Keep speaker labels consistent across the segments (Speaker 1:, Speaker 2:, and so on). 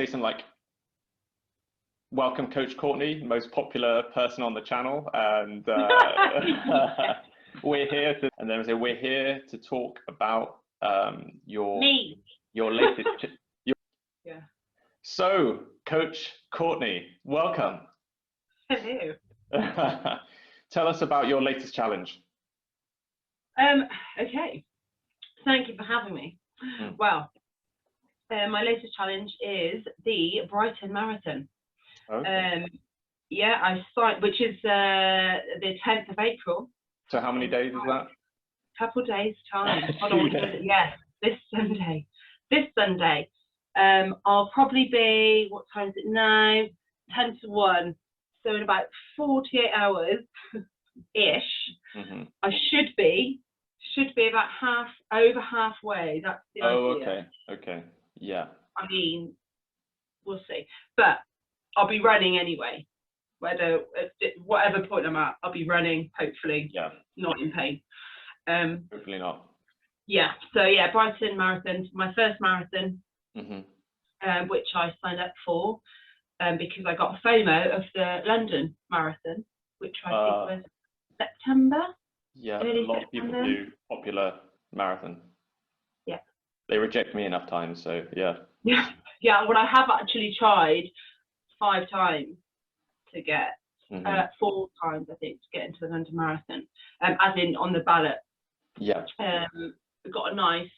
Speaker 1: say something like, welcome Coach Courtenay, most popular person on the channel, and we're here to talk about your latest
Speaker 2: yeah.
Speaker 1: So Coach Courtenay, welcome.
Speaker 2: Hello.
Speaker 1: Tell us about your latest challenge.
Speaker 2: Okay, thank you for having me. Well, my latest challenge is the Brighton Marathon.
Speaker 1: Okay.
Speaker 2: Yeah, I signed, which is the 10th of April.
Speaker 1: So how many days is that?
Speaker 2: Couple days time. Hold on, yes, this Sunday. This Sunday. I'll probably be, what time is it now? 10 to 1. So in about 48 hours ish, I should be about over halfway. That's the idea.
Speaker 1: Okay, yeah.
Speaker 2: I mean, we'll see. But I'll be running anyway. Whatever point I'm at, I'll be running, hopefully.
Speaker 1: Yeah.
Speaker 2: Not in pain.
Speaker 1: Hopefully not.
Speaker 2: Yeah, so yeah, Brighton Marathon, my first marathon, which I signed up for because I got a FOMO of the London Marathon, which I think was September.
Speaker 1: Yeah, a lot of people do popular marathon.
Speaker 2: Yeah.
Speaker 1: They reject me enough times, so yeah.
Speaker 2: Yeah, well, I have actually tried 5 times to get, 4 times, I think, to get into the London Marathon, as in on the ballot.
Speaker 1: Yeah.
Speaker 2: We've got a nice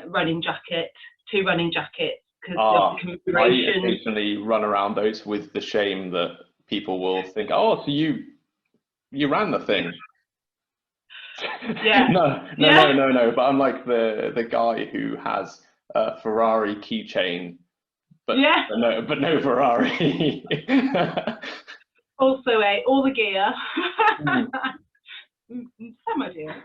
Speaker 2: running jacket, 2 running jackets, because
Speaker 1: I occasionally run around those with the shame that people will think, oh, so you ran the thing.
Speaker 2: Yeah.
Speaker 1: No. But I'm like the guy who has a Ferrari keychain, but no Ferrari.
Speaker 2: Also, all the gear. Some idea.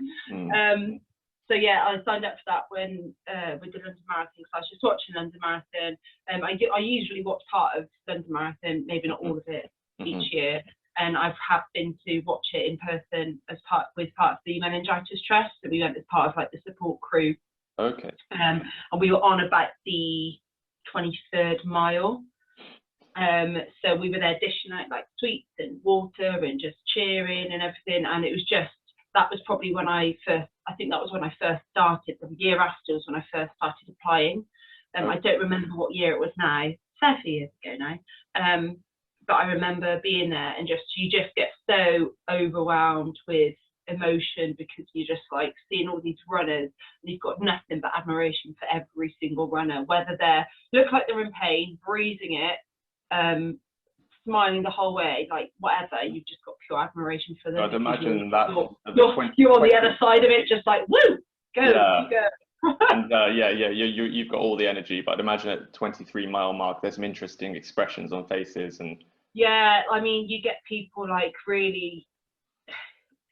Speaker 2: So yeah, I signed up for that when with the London Marathon, because I was just watching London Marathon. I usually watch part of London Marathon, maybe not all of it each year. And I have been to watch it in person as part of the Meningitis Trust. So we went as part of like the support crew.
Speaker 1: Okay.
Speaker 2: And we were on about the 23rd mile. So we were there dishing out like sweets and water and just cheering and everything. And it was just, that was probably when I think that was when I first started. The year after was when I first started applying. I don't remember what year it was now, 30 years ago now. But I remember being there and you just get so overwhelmed with emotion, because you're just like seeing all these runners and you've got nothing but admiration for every single runner, whether they look like they're in pain, breathing it, smiling the whole way, like whatever, you've just got pure admiration for them.
Speaker 1: I'd imagine that
Speaker 2: you're on the other side of it, just like, woo, go.
Speaker 1: And you've got all the energy, but I'd imagine at the 23-mile mark there's some interesting expressions on faces. And
Speaker 2: yeah, I mean, you get people like really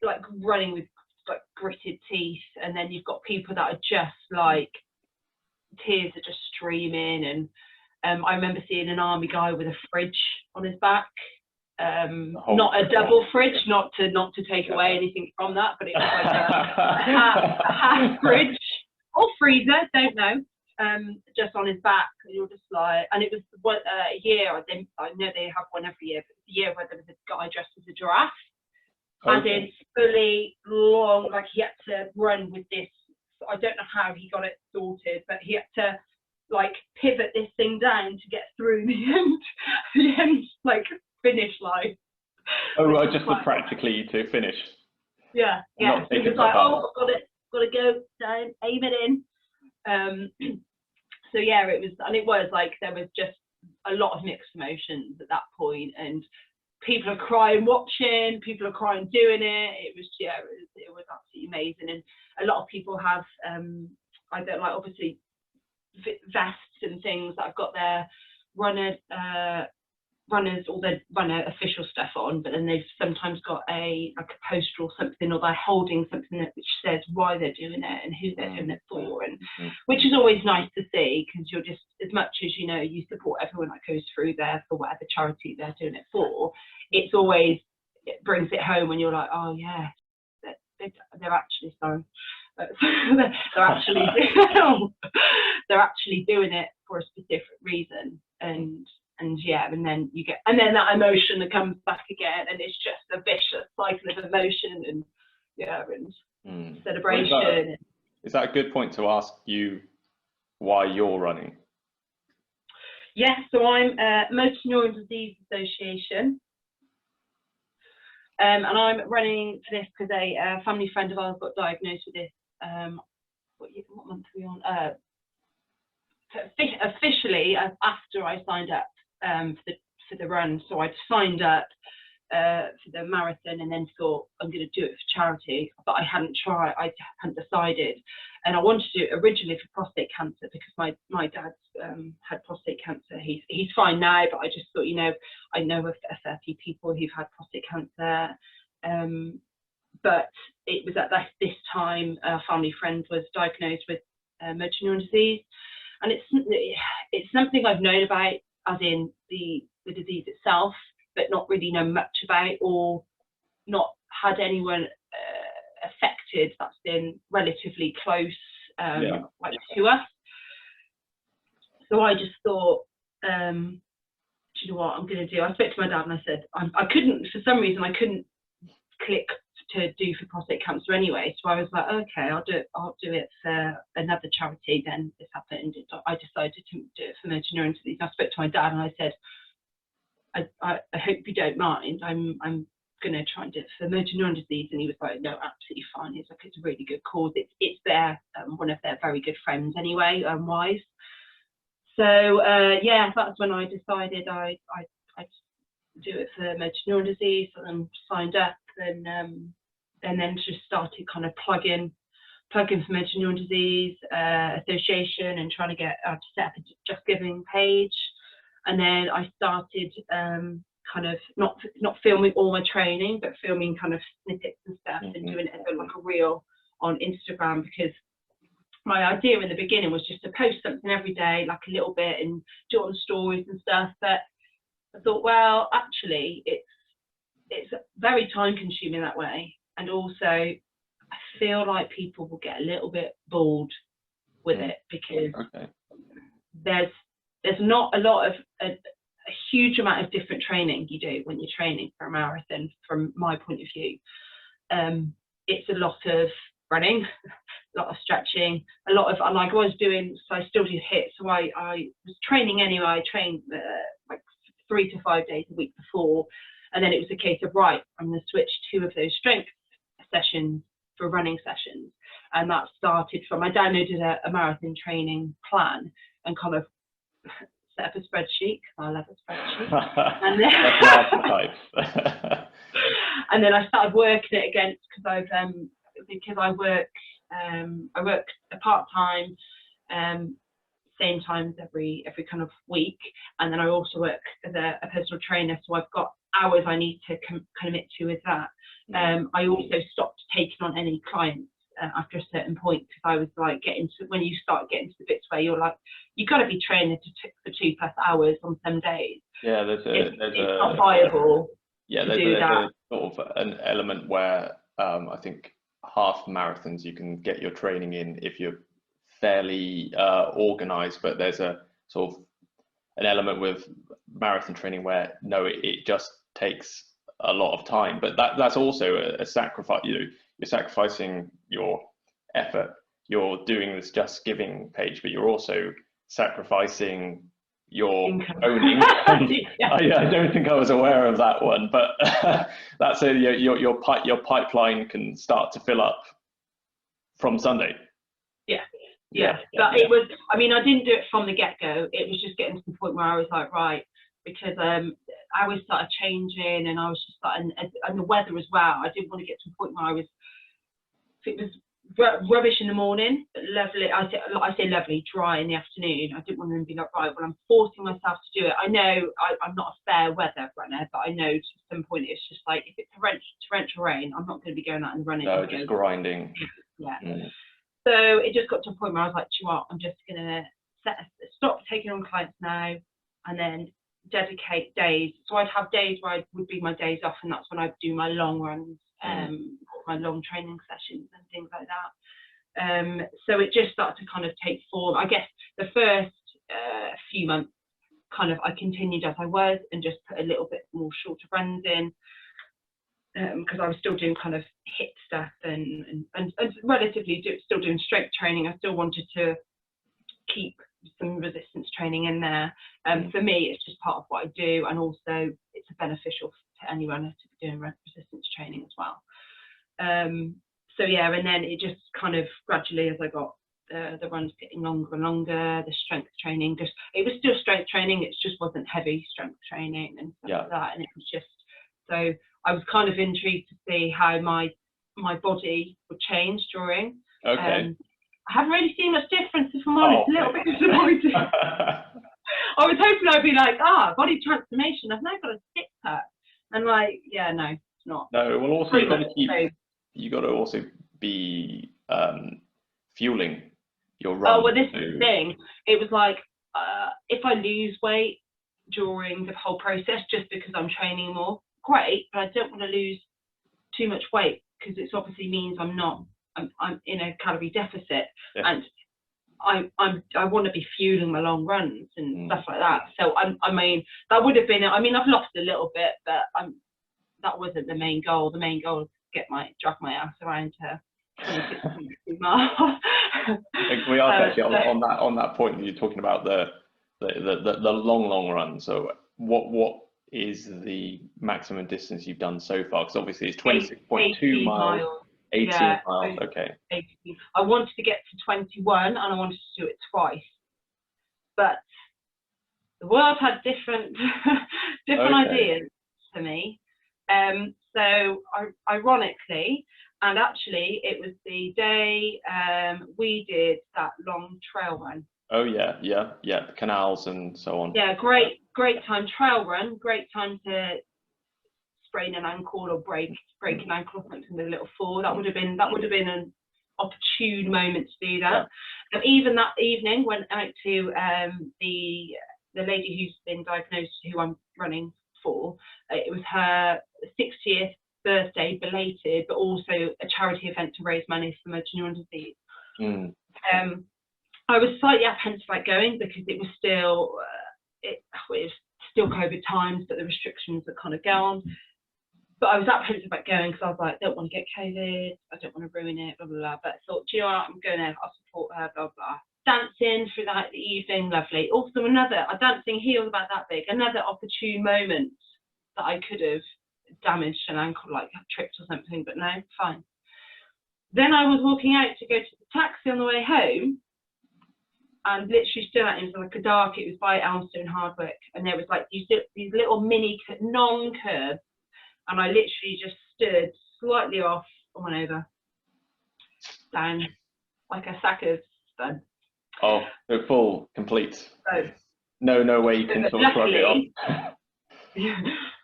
Speaker 2: like running with like gritted teeth, and then you've got people that are just like tears are just streaming. And I remember seeing an army guy with a fridge on his back, not a double fridge, not to take away anything from that, but it was like a half fridge or freezer, don't know, just on his back. And you're just like, and it was a year, I know they have one every year, but it's a year where there was a guy dressed as a giraffe, and in fully long, like he had to run with this, I don't know how he got it sorted, but he had to like pivot this thing down to get through the end like finish line.
Speaker 1: Oh, right, just practically to finish.
Speaker 2: Yeah. It was like, oh, got to go down, aim it in. So yeah, it was like there was just a lot of mixed emotions at that point, and people are crying watching, people are crying doing it. It was absolutely amazing. And a lot of people have I don't like, obviously, vests and things that have got their runners or their runner official stuff on, but then they've sometimes got a poster or something, or they're holding something which says why they're doing it and who they're doing it for, and which is always nice to see, because you're just, as much as you support everyone that goes through there for whatever charity they're doing it for, it brings it home when you're like, oh yeah, they're actually sorry. they're actually they're actually doing it for a specific reason, and yeah, and then that emotion that comes back again, and it's just a vicious cycle of emotion and celebration.
Speaker 1: Is that a good point to ask you why you're running?
Speaker 2: Yeah, so I'm Neurone Disease Association, and I'm running for this because a family friend of ours got diagnosed with this. What month are we on? Officially, after I signed up for the run, so I signed up for the marathon and then thought I'm going to do it for charity, but I hadn't decided, and I wanted to do it originally for prostate cancer because my dad's had prostate cancer. He's fine now, but I just thought, I know a fair few people who've had prostate cancer, but it was at this time a family friend was diagnosed with motor neuron disease, and it's something I've known about, as in the disease itself, but not really know much about, or not had anyone affected that's been relatively close to us. So I just thought, do you know what I'm going to do? I spoke to my dad and I said, I couldn't, for some reason, I couldn't click to do for prostate cancer anyway. So I was like, okay, I'll do it for another charity. Then this happened. I decided to do it for motor neuron disease. I spoke to my dad and I said, I hope you don't mind. I'm going to try and do it for motor neuron disease. And he was like, no, absolutely fine. He's like, it's a really good cause. It's their one of their very good friends anyway, Wise. So yeah, that's when I decided I'd do it for motor neuron disease, and signed up, and then just started kind of plugging for motor neuron disease association, and trying to get to set up a Just Giving page. And then I started kind of not filming all my training, but filming kind of snippets and stuff, and doing it as like a reel on Instagram, because my idea in the beginning was just to post something every day, like a little bit, and do it on stories and stuff. But I thought, well, actually, it's very time consuming that way, and also I feel like people will get a little bit bored with it, because there's not a lot of a huge amount of different training you do when you're training for a marathon, from my point of view. It's a lot of running, a lot of stretching, a lot of, like I was doing, so I still do HIIT. So I was training anyway. I trained like 3 to 5 days a week before, and then it was a case of, right, I'm going to switch 2 of those strength sessions for running sessions. And that started from, I downloaded a marathon training plan and kind of set up a spreadsheet. I love a spreadsheet. And then, and then I started working it against, because I work a part-time, same times every kind of week, and then I also work as a personal trainer, so I've got hours I need to commit to with that. I also stopped taking on any clients after a certain point, because I was like, when you start getting to the bits where you're like, you've got to be training for 2+ hours on some days.
Speaker 1: Yeah, it's
Speaker 2: not viable.
Speaker 1: Yeah, there's a sort of an element where I think half marathons you can get your training in if you're fairly organized, but there's a sort of an element with marathon training where it just takes a lot of time, but that's also a sacrifice. You're sacrificing your effort. You're doing this Just Giving page, but you're also sacrificing your own income. Yeah. I don't think I was aware of that one, but that's your pipeline can start to fill up from Sunday.
Speaker 2: Yeah. But it was, I mean, I didn't do it from the get-go. It was just getting to the point where I was like, right, because hours started changing, and I was just starting, and the weather as well. I didn't want to get to a point where it was rubbish in the morning, but lovely. I say lovely, dry in the afternoon. I didn't want them to be like, right, well, I'm forcing myself to do it. I know I'm not a fair weather runner, but I know to some point it's just like, if it's torrential rain, I'm not going to be going out and running.
Speaker 1: No, just grinding.
Speaker 2: Yeah. So it just got to a point where I was like, you know what, I'm just going to stop taking on clients now, and then dedicate days. So I'd have days where would be my days off, and that's when I'd do my long runs, my long training sessions and things like that. So it just started to kind of take form. I guess the first few months, kind of I continued as I was and just put a little bit more shorter runs in, because I was still doing kind of HIIT stuff and relatively still doing strength training. I still wanted to keep some resistance training in there. For me, it's just part of what I do, and also it's beneficial to anyone to be doing resistance training as well. So yeah, and then it just kind of gradually, as I got the runs getting longer and longer, the strength training, it was still strength training, it just wasn't heavy strength training and stuff like that. And it was just, so I was kind of intrigued to see how my body would change during.
Speaker 1: Okay.
Speaker 2: I haven't really seen much difference, if I'm honest. A little bit disappointed. I was hoping I'd be like, body transformation, I've now got a six pack. And like, yeah, no, it's not.
Speaker 1: No, well, also you got to also be fueling your run.
Speaker 2: Oh, well, this is the thing. It was like, if I lose weight during the whole process just because I'm training more, great, but I don't want to lose too much weight, because it obviously means I'm in a calorie deficit, and I want to be fueling my long runs and stuff like that. So I mean, that would have been, I mean, I've lost a little bit, but that wasn't the main goal. The main goal is to drag my ass around to 26 miles.
Speaker 1: We are actually on that point that you're talking about the long run. So what is the maximum distance you've done so far? Because obviously it's 26.2 miles. 18 miles, okay. 18.
Speaker 2: I wanted to get to 21 and I wanted to do it twice, but the world had different ideas to me. So ironically, and actually it was the day we did that long trail run.
Speaker 1: Oh yeah, the canals and so on.
Speaker 2: Yeah, great time trail run, great time to sprain an ankle or break an ankle or something with a little fall. That would have been an opportune moment to do that. And even that evening, went out to the lady who's been diagnosed, who I'm running for. It was her 60th birthday, belated, but also a charity event to raise money for Neurone Disease. I was slightly apprehensive about going because it was still COVID times, but the restrictions had kind of gone. But I was apprehensive about going because I was like, I don't want to get COVID, I don't want to ruin it, blah, blah, blah. But I thought, do you know what, I'm going there, I'll support her, blah, blah. Dancing through the evening, lovely. Also dancing heels about that big, another opportune moment that I could have damaged an ankle, like tripped or something, but no, fine. Then I was walking out to go to the taxi on the way home, and literally stood out into like a dark, it was by Elmstone Hardwick, and there was like these little mini non-curbs, and I literally just stood slightly off and went over, down like a sack of spud.
Speaker 1: Oh, so full, complete.
Speaker 2: So,
Speaker 1: no way you can sort of shrug it off.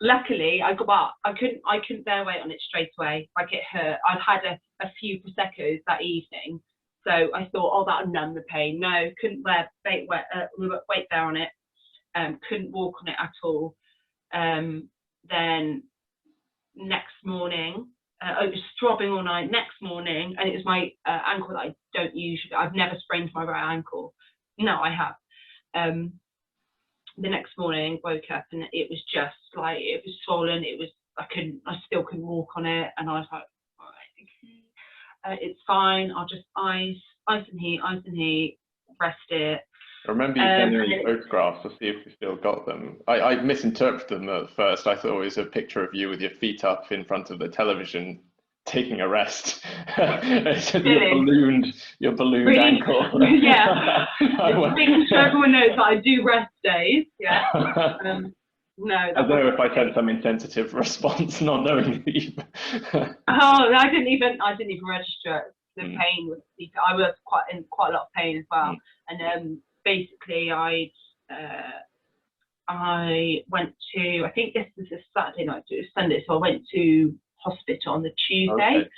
Speaker 2: Luckily, I couldn't bear weight on it straight away. Like it hurt. I'd had a few Prosecco's that evening, so I thought, oh, that'll numb the pain. No, couldn't bear weight there on it. Couldn't walk on it at all. Then next morning, I was throbbing all night. Next morning, and it was my ankle that I don't usually. I've never sprained my right ankle. No, I have. The next morning, woke up and it was just like, it was swollen. I still couldn't walk on it, and I was like, all right, it's fine. I'll just ice and heat, rest it.
Speaker 1: I remember you sending me photographs to see if we still got them. I misinterpreted them at first. I thought it was a picture of you with your feet up in front of the television taking a rest. your ballooned really? Ankle.
Speaker 2: Yeah. Things everyone knows that I do rest days. Yeah. No.
Speaker 1: I don't know if I sent some insensitive response, not knowing that you.
Speaker 2: I didn't even register it. The pain was. I was in quite a lot of pain as well, and basically I went to. I think this was a Saturday night. It was Sunday, so I went to hospital on the Tuesday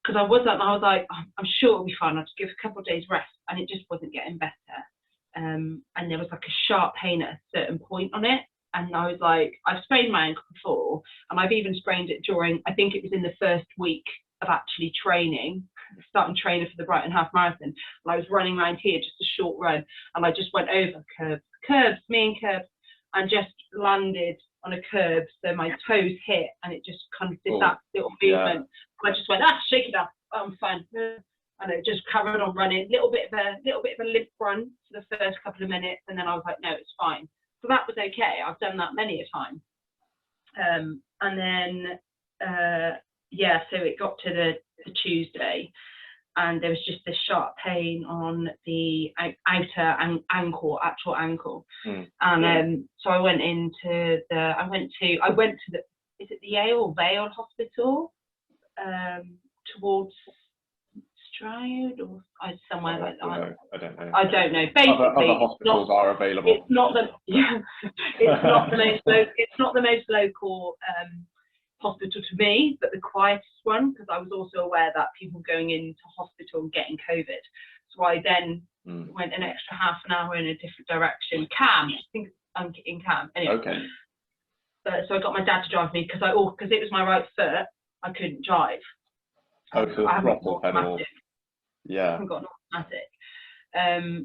Speaker 2: because I was like, I'm sure it'll be fine. I'll just give a couple of days rest, and it just wasn't getting better. And there was like a sharp pain at a certain point on it, and I was like, I've sprained my ankle before, and I've even sprained it during. I think it was in the first week of actually training. starting training for the Brighton Half Marathon, and I was running around here, just a short run, and I just went over curbs, and just landed on a curb, so my toes hit, and it just kind of did that little movement. I just went, shake it off, I'm fine, and it just carried on running. Little bit of a limp run for the first couple of minutes, and then I was like, no, it's fine. So that was okay. I've done that many a time. And then so it got to the Tuesday, and there was just this sharp pain on the outer actual ankle. And so I went to the is it the Yale Vale Hospital, towards Stroud or somewhere like that.
Speaker 1: I don't know.
Speaker 2: I don't know. Basically,
Speaker 1: other hospitals are available.
Speaker 2: It's not the most local hospital to me, but the quietest one, because I was also aware that people going into hospital and getting COVID. So I then went an extra half an hour in a different direction. I think I'm in Cam. Anyway. Okay. So I got my dad to drive me because it was my right foot. I couldn't drive.
Speaker 1: So I haven't got automatic. Yeah.
Speaker 2: I haven't got an automatic.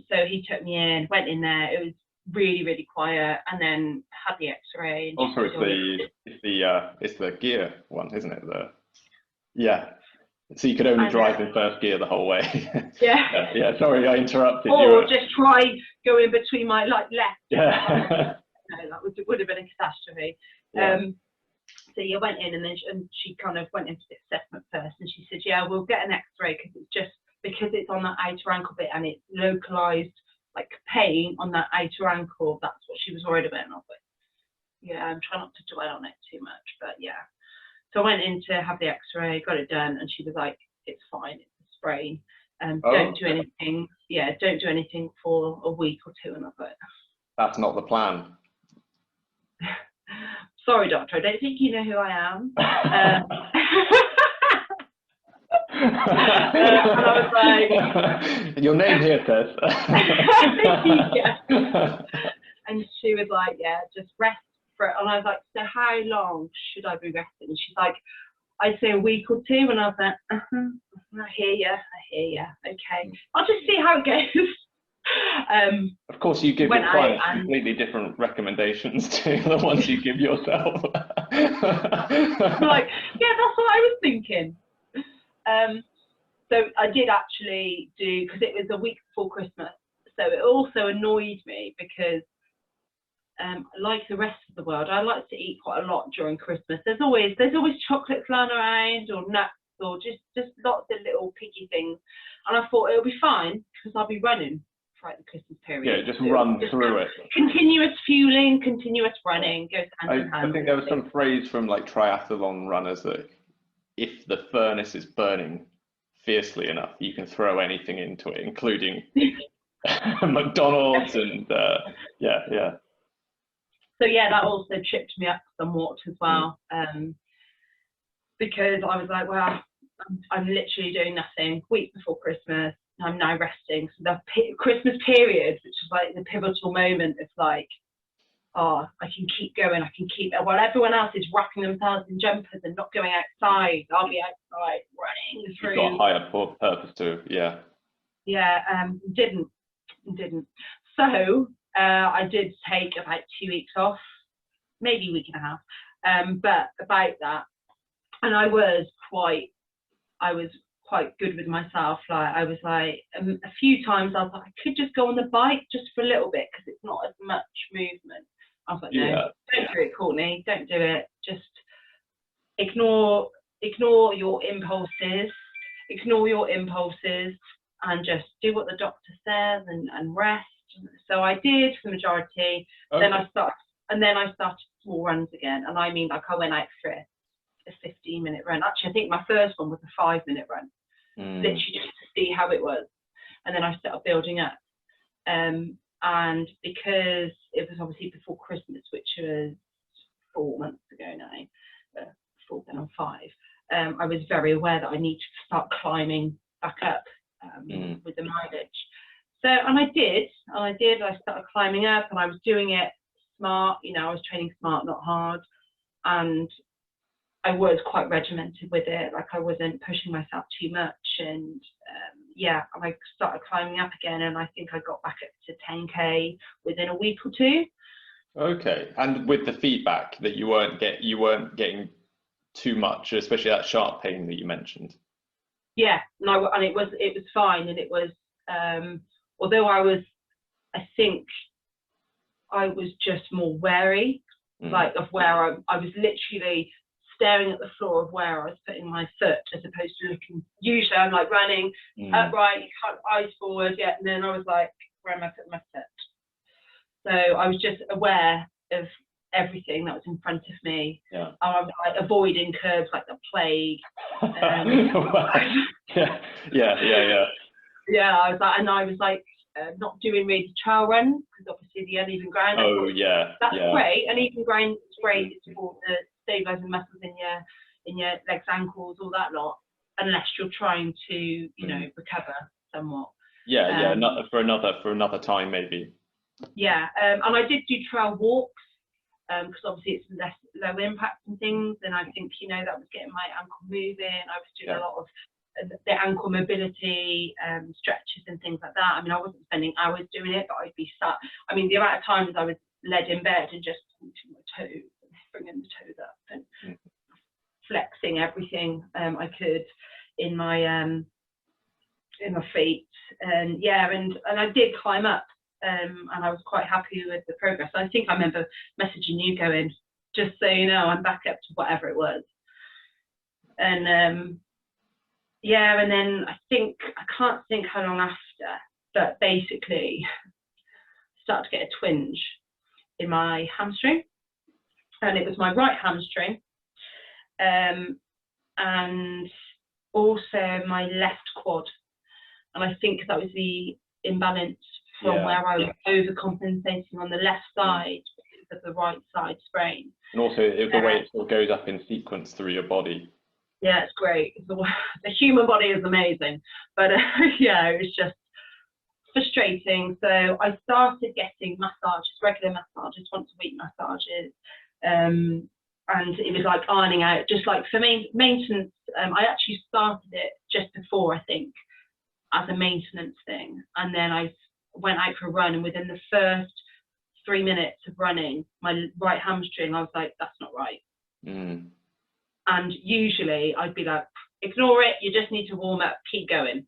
Speaker 2: So he took me in, went in there. It was really, really quiet, and then had the X-ray.
Speaker 1: Also, it's the gear one, isn't it? So you could only drive in first gear the whole way. Yeah. Sorry, I interrupted.
Speaker 2: Or just try going between my left.
Speaker 1: Yeah.
Speaker 2: No, that would have been a catastrophe.
Speaker 1: Yeah.
Speaker 2: So you went in, and then she kind of went into the assessment first, and she said, "Yeah, we'll get an X-ray because it's on that outer ankle bit, and it's localized like pain on that outer ankle." That's what she was worried about. And I was like, "Yeah, I'm trying not to dwell on it too much, but yeah." So I went in to have the X-ray, got it done, and she was like, "It's fine, it's a sprain. Don't do anything. Yeah, don't do anything for a week or two." And I was like,
Speaker 1: "That's not the plan."
Speaker 2: Sorry, doctor, I don't think you know who I am. And I was like,
Speaker 1: "Your name here says."
Speaker 2: Yeah. And she was like, "Yeah, just rest for it." And I was like, "So how long should I be resting?" And she's like, "I'd say a week or two." And I was like, I hear you. Okay, I'll just see how it goes.
Speaker 1: Of course, you give your clients completely different recommendations to the ones you give yourself.
Speaker 2: I'm like, yeah, that's what I was thinking. So I did actually do, because it was a week before Christmas, so it also annoyed me because like the rest of the world, I like to eat quite a lot during Christmas. There's always chocolates lying around, or nuts, or just lots of little piggy things. And I thought it'll be fine because I'll be running throughout the Christmas period.
Speaker 1: Yeah, just run through it.
Speaker 2: Continuous fueling, continuous running goes hand in hand.
Speaker 1: I think there was some phrase from like triathlon runners that if the furnace is burning fiercely enough, you can throw anything into it, including McDonald's and yeah.
Speaker 2: So yeah, that also tripped me up somewhat as well, because I was like, well, I'm literally doing nothing. Week before Christmas, I'm now resting. So the Christmas period, which is like the pivotal moment, is like, I can keep going. While everyone else is wrapping themselves in jumpers and not going outside, I'll be outside running through.
Speaker 1: You've got a higher purpose too, yeah.
Speaker 2: Yeah, didn't. So I did take about 2 weeks off, maybe a week and a half, but about that, and I was quite good with myself. Like I was like, a few times I was like, I could just go on the bike just for a little bit because it's not as much movement. I was like, no, don't do it, Courtney, don't do it. Just ignore your impulses, and just do what the doctor says and rest. So I did for the majority. Okay. Then I started small runs again, and I mean, like I went out for a 15-minute run. Actually, I think my first one was a 5-minute run, literally just to see how it was, and then I started building up. And because it was obviously before Christmas, which was 4 months ago now, 4 going on 5, I was very aware that I need to start climbing back up with the mileage. So, and I did. I started climbing up, and I was doing it smart. You know, I was training smart, not hard. And I was quite regimented with it. Like I wasn't pushing myself too much, and yeah, and I started climbing up again, and I think I got back up to 10K within a week or two.
Speaker 1: Okay, and with the feedback that you weren't getting too much, especially that sharp pain that you mentioned.
Speaker 2: Yeah, no, and it was fine, and it was although I think I was just more wary, like of where I was literally staring at the floor of where I was putting my foot, as opposed to looking. Usually I'm like running upright, eyes forward, yeah, and then I was like, where am I putting my foot? So I was just aware of everything that was in front of me.
Speaker 1: Yeah.
Speaker 2: I was like avoiding curbs like the plague. Yeah, I was like not doing really trail runs, because obviously the uneven ground.
Speaker 1: Oh yeah,
Speaker 2: that's great. Uneven ground is great to support the stabilizing muscles in your legs, ankles, all that lot. Unless you're trying to, you know, recover somewhat.
Speaker 1: Yeah, not for another time maybe.
Speaker 2: Yeah, and I did do trail walks, because obviously it's less low impact and things, and I think, you know, that was getting my ankle moving. I was doing a lot of the ankle mobility stretches and things like that. I mean, I wasn't spending hours doing it, but I'd be sat. I mean, the amount of times I was led in bed and just pointing my toes and bringing the toes up and flexing everything I could in my feet, and yeah, and I did climb up. And I was quite happy with the progress. I think I remember messaging you going, just so you know, I'm back up to whatever it was. And yeah, and then I can't think how long after, but basically started to get a twinge in my hamstring, and it was my right hamstring, and also my left quad, and I think that was the imbalance from where I was overcompensating on the left side because of the right side sprain.
Speaker 1: And also the way it sort of goes up in sequence through your body.
Speaker 2: Yeah, it's great. The human body is amazing, but yeah, it was just frustrating. So I started getting massages, regular massages, once a week massages, and it was like ironing out, just like for maintenance. I actually started it just before, I think, as a maintenance thing, and then I went out for a run, and within the first 3 minutes of running, my right hamstring, I was like, that's not right. And usually I'd be like, ignore it, you just need to warm up, keep going.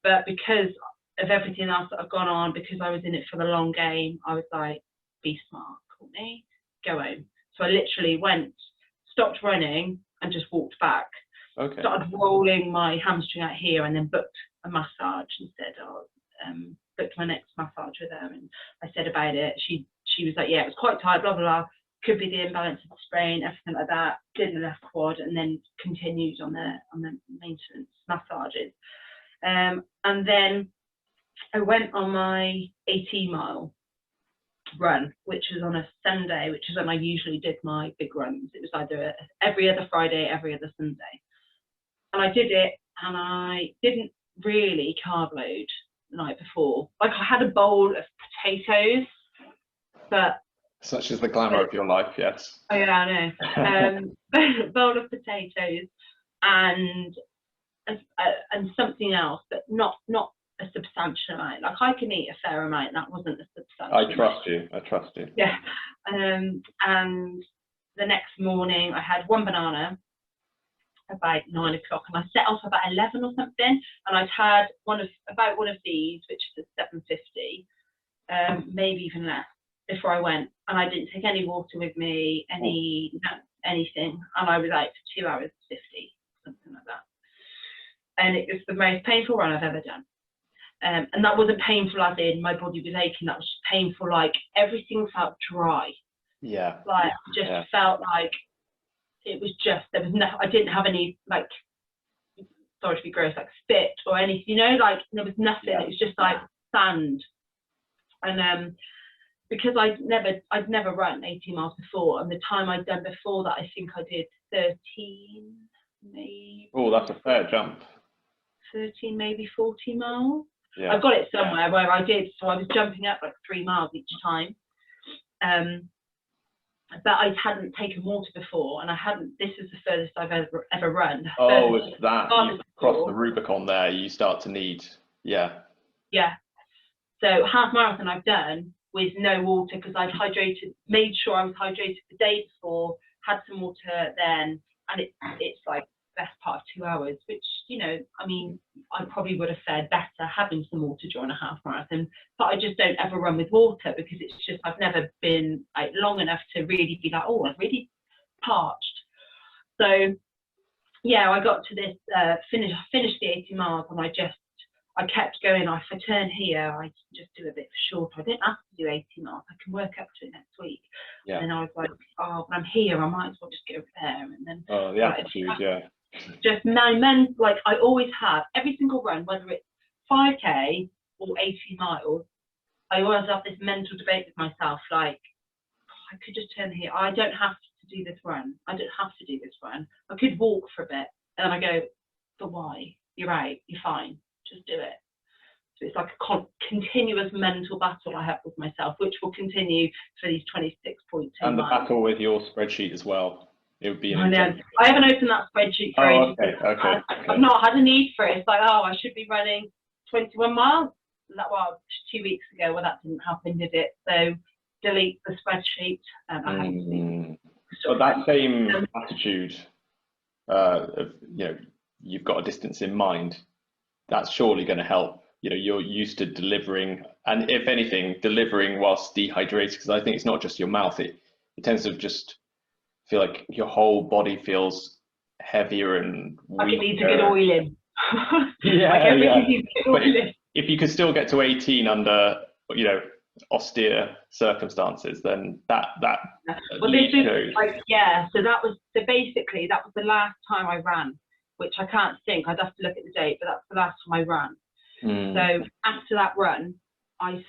Speaker 2: But because of everything else that I've gone on, because I was in it for the long game, I was like, be smart, Courtenay, go home. So I literally stopped running and just walked back.
Speaker 1: Okay.
Speaker 2: Started rolling my hamstring out here, and then booked a massage and said, booked my next massage with her, and I said about it. She was like, yeah, it was quite tight, blah blah blah, could be the imbalance of the sprain, everything like that. Did the left quad, and then continued on the maintenance massages, and then I went on my 18-mile run, which was on a Sunday, which is when I usually did my big runs. It was either every other Friday, every other Sunday, and I did it, and I didn't really carb load the night before. Like, I had a bowl of potatoes, but
Speaker 1: such is the glamour of your life. Yes.
Speaker 2: Oh yeah, I know. Bowl of potatoes and something else, but not a substantial amount. Like, I can eat a fair amount. That wasn't a substantial
Speaker 1: I trust you.
Speaker 2: Yeah. And the next morning I had one banana about 9 o'clock, and I set off about 11 or something, and I'd had one of these, which is a 750, maybe even less, before I went, and I didn't take any water with me, anything, and I was out for 2 hours 50, something like that, and it was the most painful run I've ever done. And that wasn't painful as in my body was aching, that was just painful, like everything felt dry.
Speaker 1: Yeah.
Speaker 2: Like, just felt like it was just, there was no, I didn't have any, like, sorry to be gross, like spit or anything, you know, like there was nothing. It was just like sand. And because I'd never run 18 miles before, and the time I'd done before that, I think I did 13, maybe.
Speaker 1: Oh, that's a fair jump.
Speaker 2: 13, maybe 40 miles.
Speaker 1: Yeah.
Speaker 2: I've got it somewhere where I did, so I was jumping up like 3 miles each time. but I hadn't taken water before, and this is the furthest I've ever run.
Speaker 1: Oh, it's that you cross the Rubicon there, you start to need, yeah.
Speaker 2: So half marathon I've done with no water, because I've made sure I was hydrated the day before, had some water then, and it's like best part of 2 hours, which, you know, I mean, I probably would have fared better having some water during a half marathon, but I just don't ever run with water, because it's just, I've never been like long enough to really be like, oh, I'm really parched. So yeah, I got to this, finished the 80 miles, and I kept going. If I turn here, I just do a bit short. I don't have to do 80 miles. I can work up to it next week. Yeah. And then I was like, oh, when I'm here, I might as well just go over there. And then
Speaker 1: the attitude, yeah.
Speaker 2: Just my men, like I always have, every single run, whether it's 5K or 80 miles, I always have this mental debate with myself, like, oh, I could just turn here. I don't have to do this run. I don't have to do this run. I could walk for a bit. And then I go, but why? You're right. You're fine. Just do it. So it's like a continuous mental battle I have with myself, which will continue for these 26.2
Speaker 1: and the
Speaker 2: miles.
Speaker 1: battle with your spreadsheet as well. It would be
Speaker 2: I know. I haven't opened that spreadsheet for ages.
Speaker 1: Okay.
Speaker 2: I've not had a need for it. It's like, oh, I should be running 21 miles. Well, 2 weeks ago. Well, that didn't happen, did it? So delete the spreadsheet.
Speaker 1: But that same attitude of, you know, you've got a distance in mind, that's surely going to help. You know, you're used to delivering, and if anything, delivering whilst dehydrated, because I think it's not just your mouth. It tends to just feel like your whole body feels heavier and weaker.
Speaker 2: Like it needs a good oiling.
Speaker 1: But if you could still get to 18 under, you know, austere circumstances, then that
Speaker 2: well, this is like, yeah. So basically that was the last time I ran, which I can't think. I'd have to look at the date, but that's the last time I ran. So after that run, I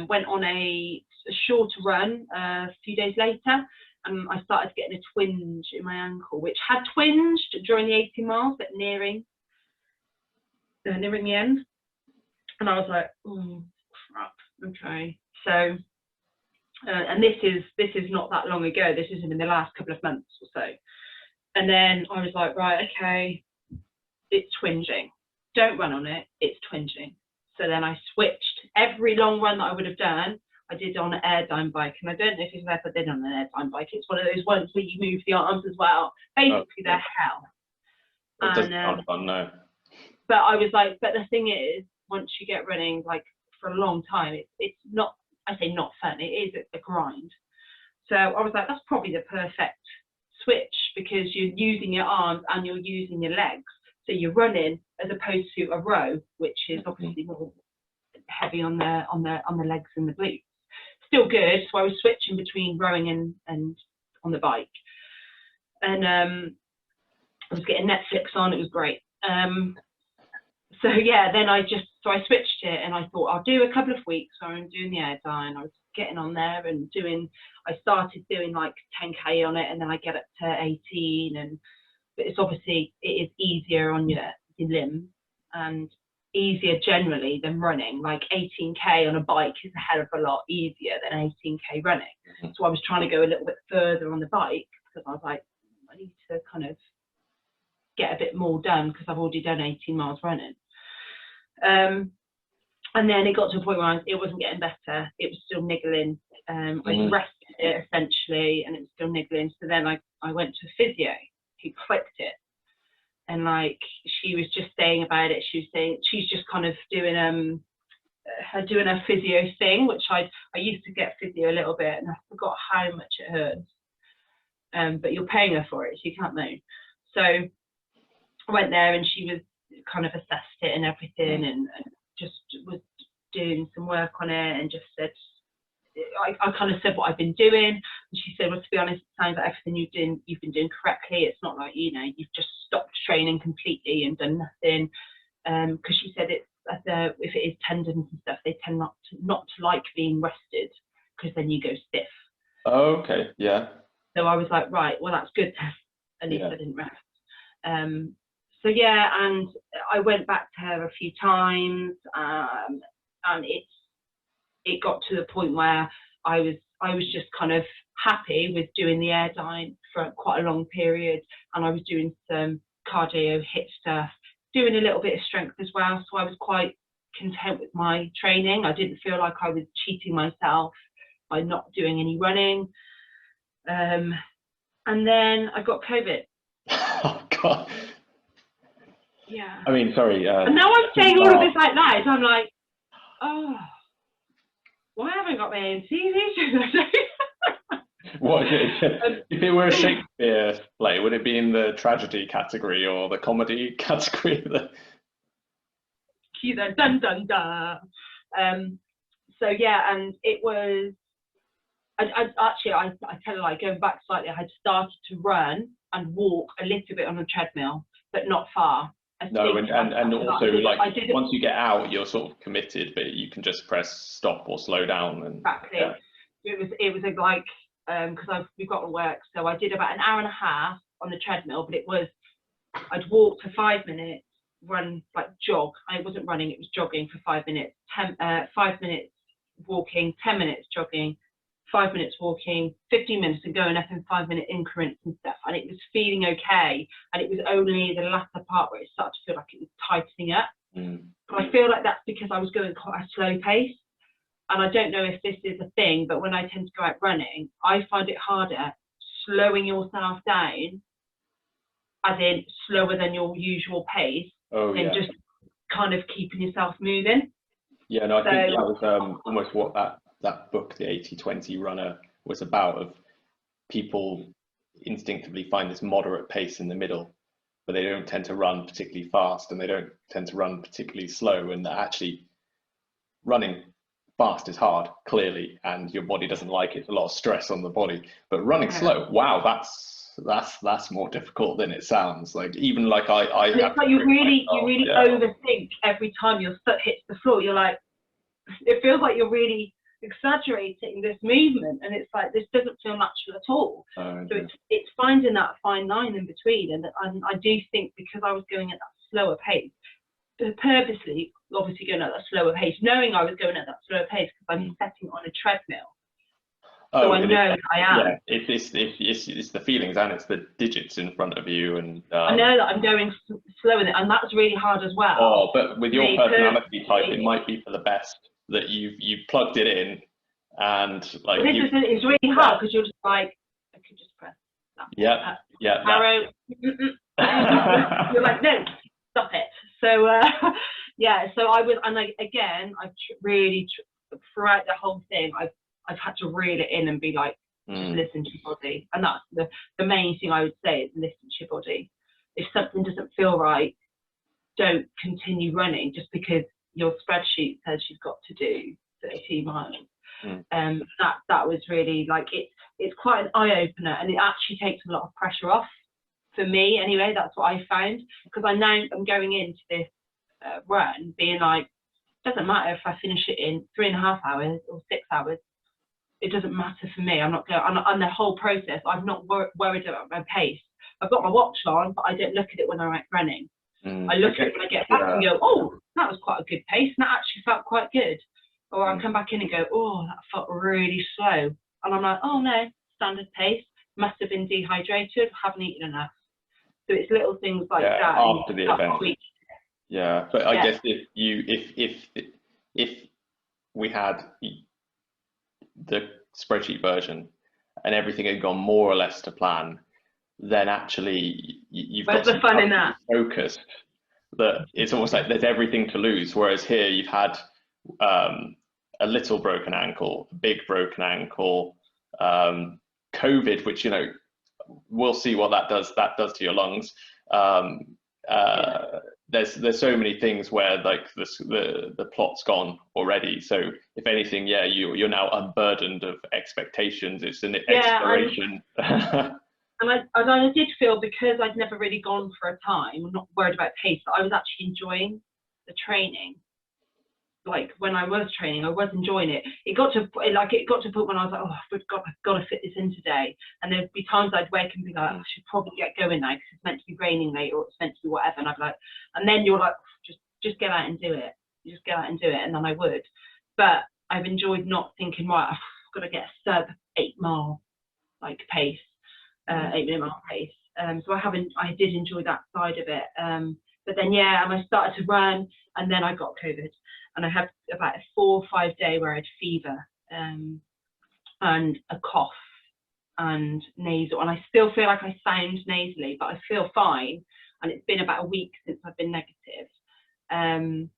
Speaker 2: went on a shorter run a few days later, and I started getting a twinge in my ankle, which had twinged during the 80 miles, but nearing the end. And I was like, oh crap, okay. So, and this is not that long ago. This isn't in the last couple of months or so. And then I was like, right, okay, it's twinging. Don't run on it, it's twinging. So then I switched. Every long run that I would have done, I did on an airdyne bike. And I don't know if you've ever been on an airdyne bike. It's one of those ones where you move the arms as well. Basically, they're hell.
Speaker 1: It doesn't sound fun, no.
Speaker 2: But I was like, but the thing is, once you get running, like for a long time, it's not, I say not fun, it is a grind. So I was like, that's probably the perfect switch, because you're using your arms and you're using your legs. So you're running as opposed to a row, which is obviously more heavy on the legs and the glutes. Still good. So I was switching between rowing and on the bike, and I was getting Netflix on. It was great. So yeah, then I switched it, and I thought I'll do a couple of weeks. So I'm doing the airdyne. I was getting on there and I started doing like 10K on it, and then I get up to 18, but it's obviously, it is easier on your limbs and easier generally than running. Like 18K on a bike is a hell of a lot easier than 18K running. So I was trying to go a little bit further on the bike, because I was like, I need to kind of get a bit more done, because I've already done 18 miles running. And then it got to a point where it wasn't getting better. It was still niggling. I rested it essentially, and it was still niggling. So then I went to a physio who clicked it, and like she was just saying about it. She was saying she's just kind of doing a physio thing, which I used to get physio a little bit, and I forgot how much it hurts. But you're paying her for it, so you can't moan. So I went there, and she was kind of assessed it and everything, and just was doing some work on it, and just said, I kind of said what I've been doing, and she said, well, to be honest, it sounds like everything you've been doing correctly. It's not like, you know, you've just stopped training completely and done nothing. Because she said if it is tendons and stuff, they tend not to like being rested, because then you go stiff.
Speaker 1: Oh, okay, yeah.
Speaker 2: So I was like, right, well, that's good. At least I didn't rest. So yeah, and I went back to her a few times, and it got to the point where I was just kind of happy with doing the airdyne for quite a long period, and I was doing some cardio HIIT stuff, doing a little bit of strength as well, so I was quite content with my training. I didn't feel like I was cheating myself by not doing any running. And then I got COVID.
Speaker 1: Oh God.
Speaker 2: Yeah.
Speaker 1: I mean, sorry.
Speaker 2: And now I'm saying all of this like that. I'm like, oh, why haven't I got my own TV?
Speaker 1: What is it? If it were a Shakespeare play, would it be in the tragedy category or the comedy category?
Speaker 2: Cue the dun dun dun. So yeah, and it was. I tell you, like, going back slightly, I had started to run and walk a little bit on a treadmill, but not far.
Speaker 1: No, and also, like, once you get out, you're sort of committed, but you can just press stop or slow down. And
Speaker 2: exactly.
Speaker 1: Yeah.
Speaker 2: It was like, because we've got to work, so I did about an hour and a half on the treadmill, but it was, I'd walk for 5 minutes, run, like jog. I wasn't running, it was jogging for 5 minutes, 5 minutes walking, 10 minutes jogging, 5 minutes walking, 15 minutes and going up in 5 minute increments and stuff. And it was feeling okay. And it was only the latter part where it started to feel like it was tightening up. But I feel like that's because I was going quite a slow pace. And I don't know if this is a thing, but when I tend to go out running, I find it harder slowing yourself down, as in slower than your usual pace, and just kind of keeping yourself moving.
Speaker 1: Yeah, no, I think that was almost what that book, The 80-20 Runner, was about, of people instinctively find this moderate pace in the middle, but they don't tend to run particularly fast and they don't tend to run particularly slow, and that actually running fast is hard, clearly, and your body doesn't like it. It's a lot of stress on the body, but running slow, wow, that's more difficult than it sounds. Like, even like I
Speaker 2: and it's like you really overthink every time your foot hits the floor. You're like, it feels like you're really exaggerating this movement, and it's like, this doesn't feel natural at all. So it's finding that fine line in between, and I do think, because I was going at that slower pace, purposely obviously going at that slower pace, knowing I was going at that slower pace because I'm setting on a treadmill. So I know I am.
Speaker 1: Yeah, it's the feelings, and it's the digits in front of you, and
Speaker 2: I know that I'm going slower, and that's really hard as well.
Speaker 1: Oh, but with your personality type, it might be for the best that you've plugged it in, and like,
Speaker 2: it's really hard, because you're just like, I could just press that. Arrow. You're like, no, stop it. So so I was, and again, I've really throughout the whole thing, I've had to reel it in and be like, just listen to your body, and that's the main thing I would say, is listen to your body. If something doesn't feel right, don't continue running just because your spreadsheet says you've got to do 30 miles. That was really, like, it's quite an eye-opener, and it actually takes a lot of pressure off, for me anyway. That's what I found, because I'm going into this run being like, doesn't matter if I finish it in 3.5 hours or 6 hours, it doesn't matter for me. I'm not going on the whole process. I'm not worried about my pace. I've got my watch on, but I don't look at it when I'm out running. I look at it when I get back and go, oh, that was quite a good pace, and that actually felt quite good. Or I'll come back in and go, oh, that felt really slow. And I'm like, oh no, standard pace, must have been dehydrated, haven't eaten enough. So it's little things like that.
Speaker 1: After the event. Yeah, but I guess if we had the spreadsheet version and everything had gone more or less to plan, then actually you've got the fun in that focus, that it's almost like there's everything to lose. Whereas here you've had a little broken ankle, a big broken ankle, COVID, which, you know, we'll see what that does to your lungs. There's so many things where, like, the plot's gone already. So if anything, you're now unburdened of expectations. It's an exploration.
Speaker 2: And I did feel, because I'd never really gone for a time, I'm not worried about pace, but I was actually enjoying the training. Like, when I was training, I was enjoying it. It got to a point when I was like, oh, I've got to fit this in today. And there'd be times I'd wake and be like, I should probably get going now, because it's meant to be raining later, or it's meant to be whatever. And I'd be like, and then you're like, just go out and do it. You just go out and do it. And then I would. But I've enjoyed not thinking, right, I've got to get a sub 8 mile like pace, 8-minute mile pace. So I did enjoy that side of it. But then, yeah, and I started to run, and then I got COVID, and I had about a 4 or 5 day where I had fever, and a cough and nasal, and I still feel like I sound nasally, but I feel fine. And it's been about a week since I've been negative. And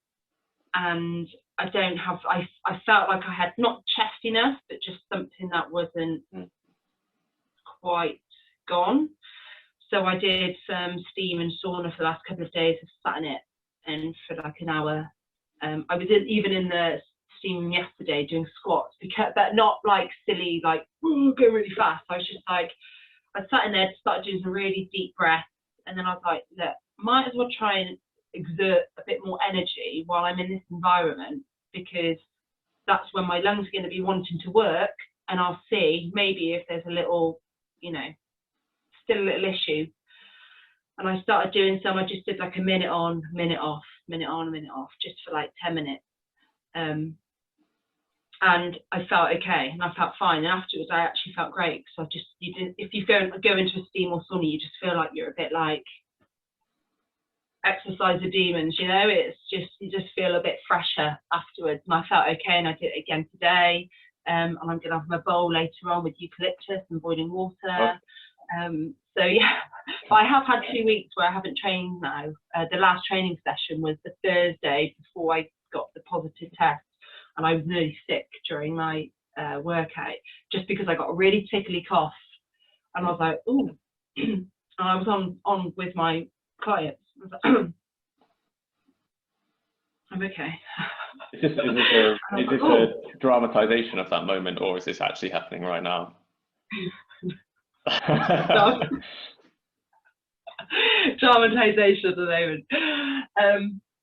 Speaker 2: I don't have, I felt like I had not chestiness, but just something that wasn't quite gone. So I did some steam and sauna for the last couple of days. I sat in it and for like an hour. I was even in the steam yesterday doing squats, because but not like silly, like go really fast. I was just like, I sat in there, started doing some really deep breaths, and then I was like, look, might as well try and exert a bit more energy while I'm in this environment, because that's when my lungs are going to be wanting to work, and I'll see maybe if there's a little, you know, still a little issue. And I started doing some, I just did like a minute on, minute off, minute on, minute off, just for like 10 minutes. And I felt okay, and I felt fine. And afterwards, I actually felt great. So if you go into a steam or sauna, you just feel like you're a bit like exercise the demons, you know. It's just, you just feel a bit fresher afterwards. And I felt okay, and I did it again today. And I'm gonna have my bowl later on with eucalyptus and boiling water. So yeah, but I have had 2 weeks where I haven't trained now. The last training session was the Thursday before I got the positive test, and I was nearly sick during my workout, just because I got a really tickly cough, and I was like, ooh. And I was on with my clients. I was like, I'm okay.
Speaker 1: Is this a dramatization of that moment, or is this actually happening right now?
Speaker 2: Dramatization at the moment.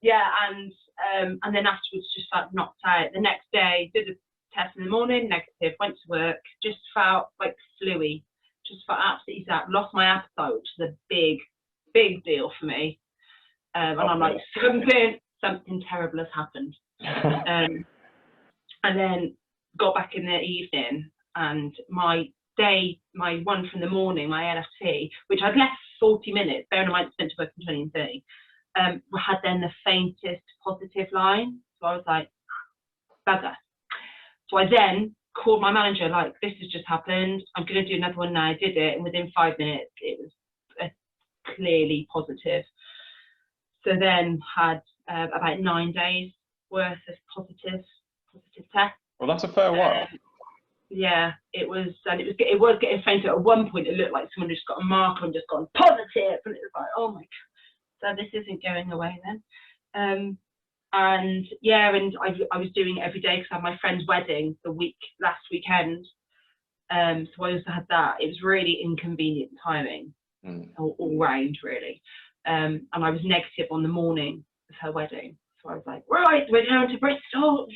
Speaker 2: Yeah, and then afterwards just felt knocked out. The next day, did a test in the morning, negative, went to work, just felt like fluey, just felt absolutely sad, lost my appetite, which is a big deal for me. And I'm like, something terrible has happened. And then got back in the evening, and my one from the morning, my LFT, which I'd left 40 minutes, bearing in mind it's meant to work in 20 and 30, had then the faintest positive line. So I was like, bugger. So I then called my manager, like, this has just happened, I'm going to do another one now. I did it, and within 5 minutes it was clearly positive. So then had about 9 days worth of positive tests.
Speaker 1: Well, that's a fair while.
Speaker 2: Yeah, it was getting fainter. At one point, it looked like someone just got a marker and just gone positive, and it was like, oh my god, so this isn't going away then. And yeah, and I was doing it every day because I had my friend's wedding last weekend. So I also had that. It was really inconvenient timing, all round really. And I was negative on the morning of her wedding, so I was like, right, we're down to Bristol.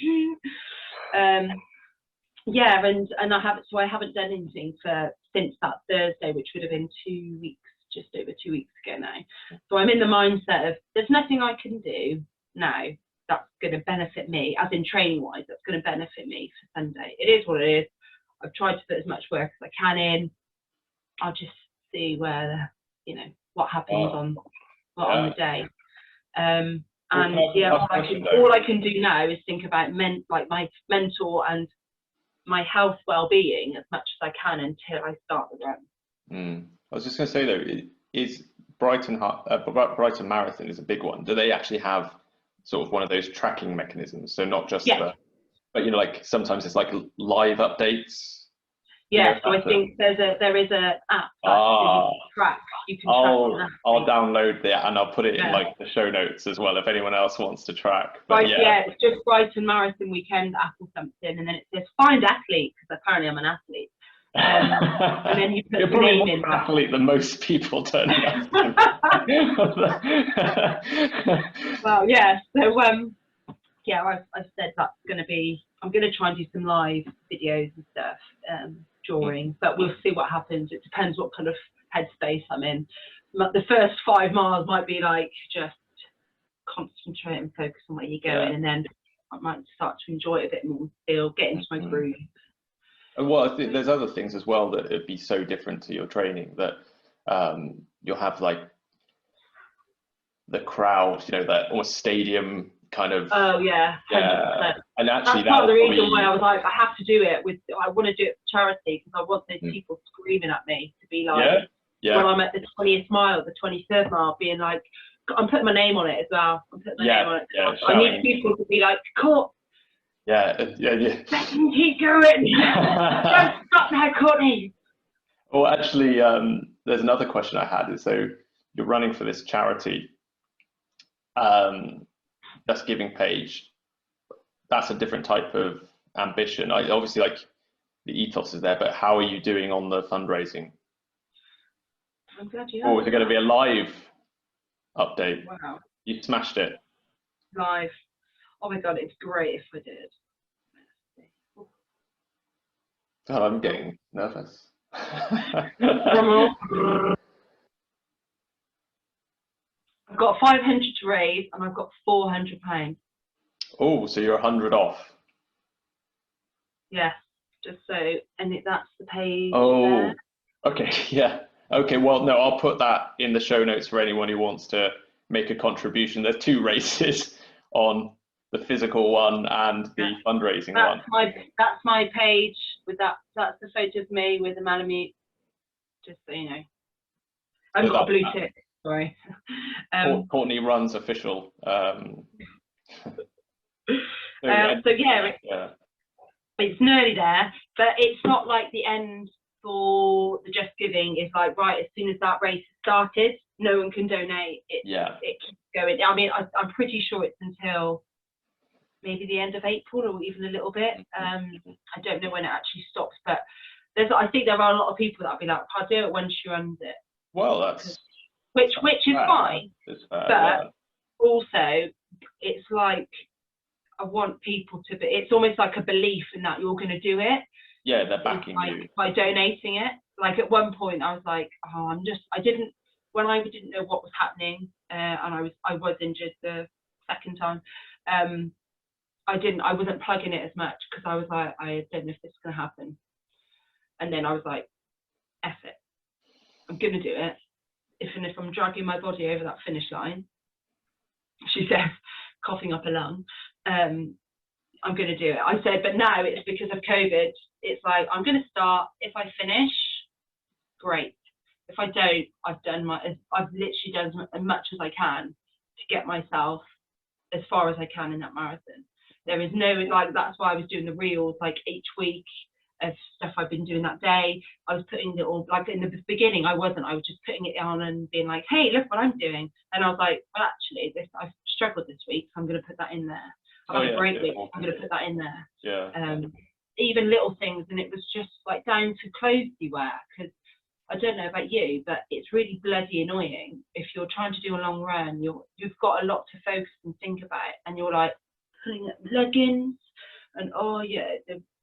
Speaker 2: Yeah, and I haven't done anything since that Thursday, which would have been 2 weeks, just over 2 weeks ago now. So I'm in the mindset of there's nothing I can do now that's going to benefit me, as in training wise, that's going to benefit me for Sunday. It is what it is. I've tried to put as much work as I can in. I'll just see where what happens on the day. And yeah, all I can do now is think about my mental and my health well-being as much as I can until I start the run.
Speaker 1: I was just going to say though, is Brighton Marathon is a big one. Do they actually have sort of one of those tracking mechanisms? So not just but like sometimes it's like live updates.
Speaker 2: Yeah, so I think there is a app that you can track.
Speaker 1: I'll download that and I'll put it in like the show notes as well if anyone else wants to track. But
Speaker 2: it's just Brighton Marathon weekend app or something, and then it says find athlete, because apparently I'm an athlete. And then you put
Speaker 1: You're
Speaker 2: the
Speaker 1: probably
Speaker 2: name in.
Speaker 1: more athlete than most people turning up.
Speaker 2: Well, yeah. So I've said that's going to be. I'm going to try and do some live videos and stuff, drawing, but we'll see what happens. It depends what kind of headspace I'm in. The first 5 miles might be like just concentrate and focus on where you're going, and then I might start to enjoy it a bit more, get into my groove.
Speaker 1: And well, I think there's other things as well that would be so different to your training that you'll have like the crowd, you know, that or stadium kind of.
Speaker 2: Oh yeah, 100%.
Speaker 1: Yeah. And actually,
Speaker 2: that's part of the reason
Speaker 1: probably,
Speaker 2: why I was like, I have to do it I want to do it for charity, because I want those
Speaker 1: Mm.
Speaker 2: people screaming at me to be like, when I'm at the 20th mile, the 23rd mile, being like, I'm putting my name on it as well. I'm putting my name on it. I need people to be like, cool.
Speaker 1: Yeah.
Speaker 2: Keep going. Don't stop now, Courtney.
Speaker 1: Well, actually, there's another question I had. Is so you're running for this charity, Just Giving page. That's a different type of ambition. Obviously, like the ethos is there, but how are you doing on the fundraising?
Speaker 2: I'm glad you.
Speaker 1: Or is it going to be a live update?
Speaker 2: Wow.
Speaker 1: You smashed it.
Speaker 2: Live. Oh my God, it's great if I did.
Speaker 1: God, I'm getting nervous.
Speaker 2: I've got 500 to raise and I've got £400.
Speaker 1: Oh, so you're 100 off.
Speaker 2: Yeah, just so, and that's the page.
Speaker 1: Oh,
Speaker 2: there.
Speaker 1: Okay, yeah. Okay, well, no, I'll put that in the show notes for anyone who wants to make a contribution. There's 2 races on the physical one and the fundraising one.
Speaker 2: That's my page with that. That's the photo of me with the Malamute. Just so you know, I've got a blue tick. Sorry.
Speaker 1: Courtney Runs official.
Speaker 2: It's nearly there, but it's not like the end for the Just Giving. It's like, right, as soon as that race started, no one can donate. It keeps going. I mean, I'm pretty sure it's until maybe the end of April or even a little bit. I don't know when it actually stops, but I think there are a lot of people that'll be like, I'll do it when she runs it.
Speaker 1: Well, that's
Speaker 2: which is fine. But also, it's like, I want people to be, it's almost like a belief in that you're going to do it.
Speaker 1: Yeah, they're backing you.
Speaker 2: By donating it. Like at one point I was like, when I didn't know what was happening, and I was injured the second time, I wasn't plugging it as much because I was like, I don't know if this is going to happen. And then I was like, F it. I'm going to do it. Even if I'm dragging my body over that finish line, she says, coughing up a lung, I'm going to do it. I said, but now it's because of COVID. It's like, I'm going to start. If I finish, great. If I don't, I've literally done as much as I can to get myself as far as I can in that marathon. There is no, like, that's why I was doing the reels, like each week of stuff I've been doing that day. I was putting little, like in the beginning, I was just putting it on and being like, hey, look what I'm doing. And I was like, well, actually, I've struggled this week, so I'm going to put that in there. I've had a great week, I'm going to put that in there.
Speaker 1: Yeah.
Speaker 2: Even little things, and it was just like down to clothes you wear, because I don't know about you, but it's really bloody annoying if you're trying to do a long run. You've got a lot to focus and think about, and you're like pulling up leggings, and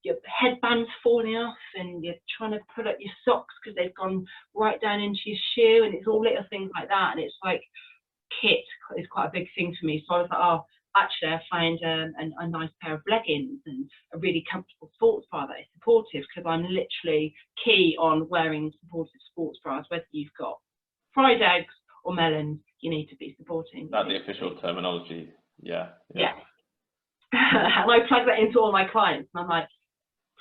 Speaker 2: your headband's falling off, and you're trying to pull up your socks because they've gone right down into your shoe, and it's all little things like that. And it's like, kit is quite a big thing for me. So I was like, oh, actually, I find a nice pair of leggings and a really comfortable sports bra that is supportive, because I'm literally key on wearing supportive sports bras, whether you've got fried eggs or melons, you need to be supporting.
Speaker 1: That's the official terminology. Yeah.
Speaker 2: And I plug that into all my clients, and I'm like,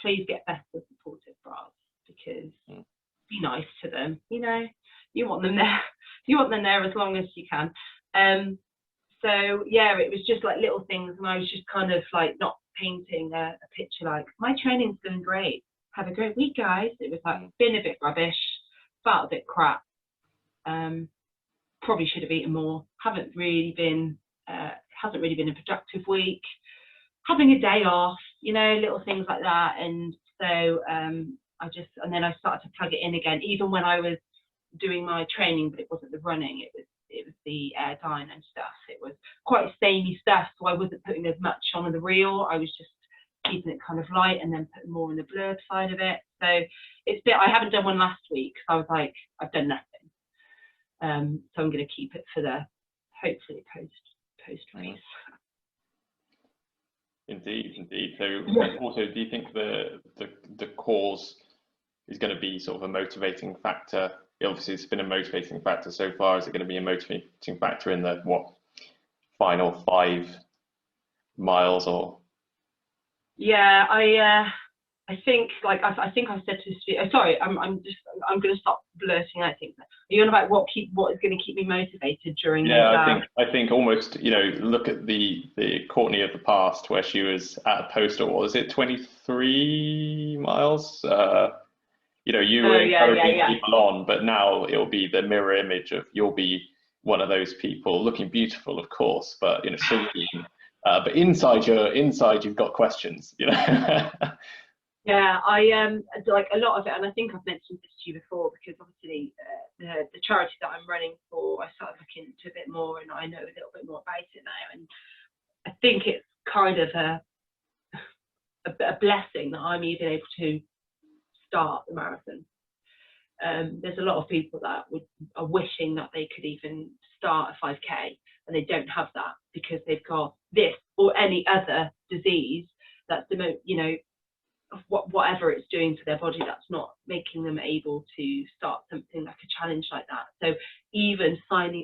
Speaker 2: please get better supportive bras, because be nice to them. You know, you want them there. You want them there as long as you can. So yeah, it was just like little things, and I was just kind of like not painting a picture like, my training's going great, have a great week, guys. It was like, been a bit rubbish, felt a bit crap, probably should have eaten more, hasn't really been a productive week, having a day off, you know, little things like that. And so then I started to plug it in again, even when I was doing my training, but it wasn't the running, it was the dying and stuff. It was quite samey stuff, so I wasn't putting as much on the reel. I was just keeping it kind of light and then putting more in the blurb side of it. So I haven't done one last week, so I was like, I've done nothing. So I'm going to keep it for the hopefully post race.
Speaker 1: Indeed, indeed. So
Speaker 2: Yeah.
Speaker 1: also, do you think the cause is going to be sort of a motivating factor? Obviously, it's been a motivating factor so far. Is it going to be a motivating factor in the final 5 miles or?
Speaker 2: Yeah, I think like I think I've said to Steve. Sorry, I'm going to stop blurting out things. Are you on about what is going to keep me motivated during the exam?
Speaker 1: I think almost, look at the Courtenay of the past, where she was at a post, or what was it, 23 miles? You were encouraging people on, but now it'll be the mirror image of, you'll be one of those people looking beautiful, of course, but serene. But inside you've got questions.
Speaker 2: Yeah, I like a lot of it, and I think I've mentioned this to you before, because obviously the charity that I'm running for, I started looking into a bit more, and I know a little bit more about it now, and I think it's kind of a blessing that I'm even able to start the marathon. There's a lot of people that are wishing that they could even start a 5K, and they don't have that because they've got this or any other disease that's whatever it's doing to their body, that's not making them able to start something like a challenge like that. So even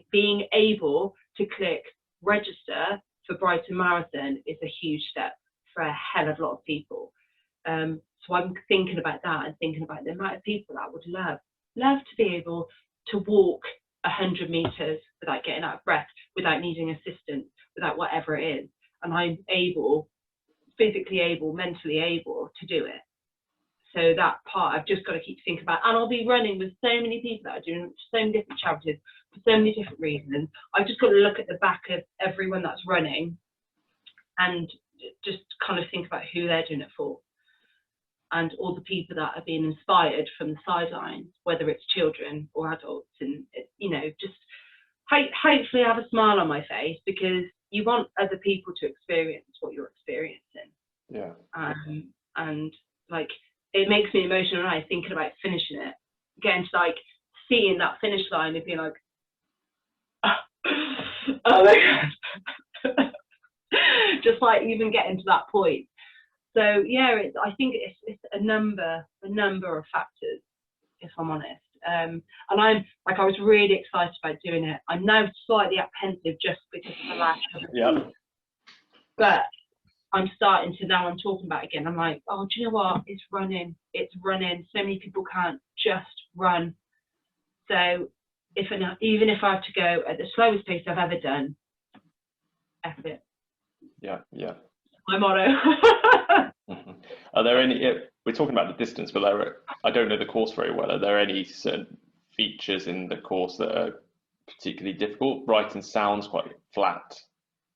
Speaker 2: being able to click register for Brighton Marathon is a huge step for a hell of a lot of people. So I'm thinking about that, and thinking about the amount of people that would love to be able to walk 100 meters without getting out of breath, without needing assistance, without whatever it is. And I'm physically able, mentally able to do it. So that part I've just got to keep thinking about. And I'll be running with so many people that are doing so many different charities for so many different reasons. I've just got to look at the back of everyone that's running and just kind of think about who they're doing it for, and all the people that are being inspired from the sidelines, whether it's children or adults, and just hopefully have a smile on my face, because you want other people to experience what you're experiencing.
Speaker 1: Yeah.
Speaker 2: And like, it makes me emotional when I'm thinking about finishing it, getting to like seeing that finish line and being like, oh my God. Just like even getting to that point. So yeah, I think it's a number of factors, if I'm honest. And I was really excited about doing it. I'm now slightly apprehensive just because of the lack of it.
Speaker 1: Yeah.
Speaker 2: But I'm starting to, now I'm talking about it again. I'm like, oh, do you know what? It's running. So many people can't just run. So even if I have to go at the slowest pace I've ever done, F it.
Speaker 1: Yeah, yeah.
Speaker 2: My motto.
Speaker 1: Are there any, we're talking about the distance, but I don't know the course very well. Are there any certain features in the course that are particularly difficult? Brighton sounds quite flat.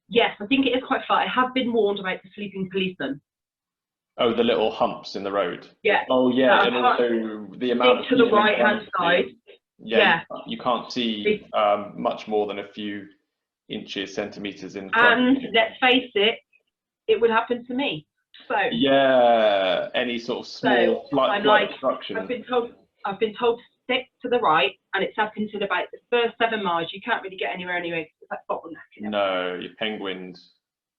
Speaker 2: Yes, I think it is quite flat. I have been warned about the sleeping policeman.
Speaker 1: Oh, the little humps in the road.
Speaker 2: Yeah.
Speaker 1: Oh, yeah, and also the amount of
Speaker 2: to the right-hand side.
Speaker 1: Yeah, you can't see much more than a few inches, centimeters in front.
Speaker 2: And let's face it, it would happen to me. So
Speaker 1: yeah, any sort of small light obstruction.
Speaker 2: I've been told to stick to the right, and it's up until about the first 7 miles. You can't really get anywhere anyway, because it's like bottleneck.
Speaker 1: No, you're penguined,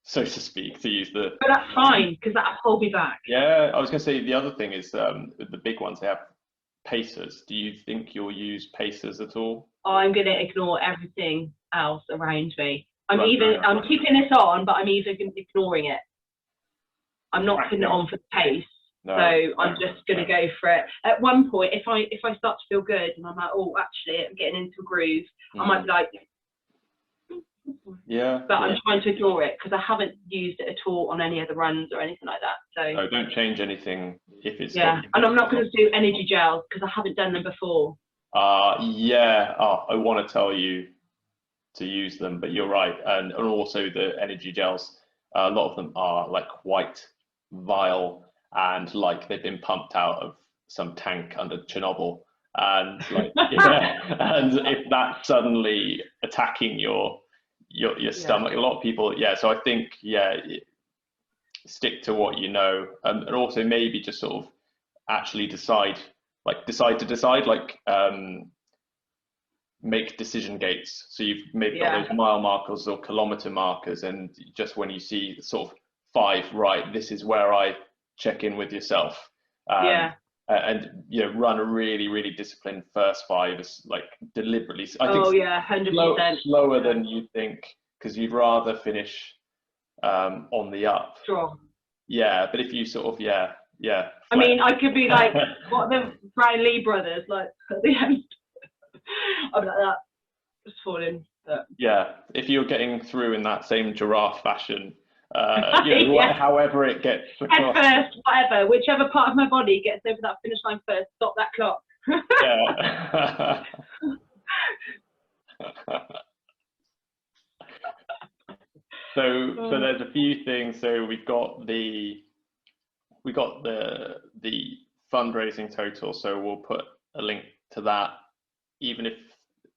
Speaker 1: so to speak, to use the.
Speaker 2: But that's fine, because that'll hold me back.
Speaker 1: Yeah, I was going to say the other thing is the big ones, they have pacers. Do you think you'll use pacers at all?
Speaker 2: I'm going to ignore everything else around me. I'm keeping this on, but I'm even ignoring it. I'm not putting it on for the pace. No, so I'm just going to go for it. At one point, if I start to feel good and I'm like, oh, actually, I'm getting into a groove, I might be like,
Speaker 1: yeah.
Speaker 2: But I'm trying to ignore it, because I haven't used it at all on any other runs or anything like that. So
Speaker 1: no, don't change anything if it's.
Speaker 2: Yeah, and I'm not going to do energy gels, because I haven't done them before.
Speaker 1: Yeah. I want to tell you to use them, but you're right, and also the energy gels. A lot of them are like quite vile, and like they've been pumped out of some tank under Chernobyl, and like and if that's suddenly attacking your stomach, a lot of people, so I think stick to what you know, and also maybe just sort of actually decide to decide, make decision gates. So you've maybe got those mile markers or kilometer markers, and just when you see sort of 5, right, this is where I check in with yourself. And run a really, really disciplined first 5 is like deliberately. I think
Speaker 2: 100%.
Speaker 1: Slower than you think, because you'd rather finish on the up.
Speaker 2: Strong.
Speaker 1: Yeah, but if you sort of
Speaker 2: I mean, I could be like what the Brian Lee brothers, like at the end. I'm like that, just falling. But...
Speaker 1: Yeah, if you're getting through in that same giraffe fashion, however it gets across.
Speaker 2: Head first, whatever, whichever part of my body gets over that finish line first, stop that clock.
Speaker 1: Yeah. So there's a few things. So we've got the fundraising total. So we'll put a link to that. Even if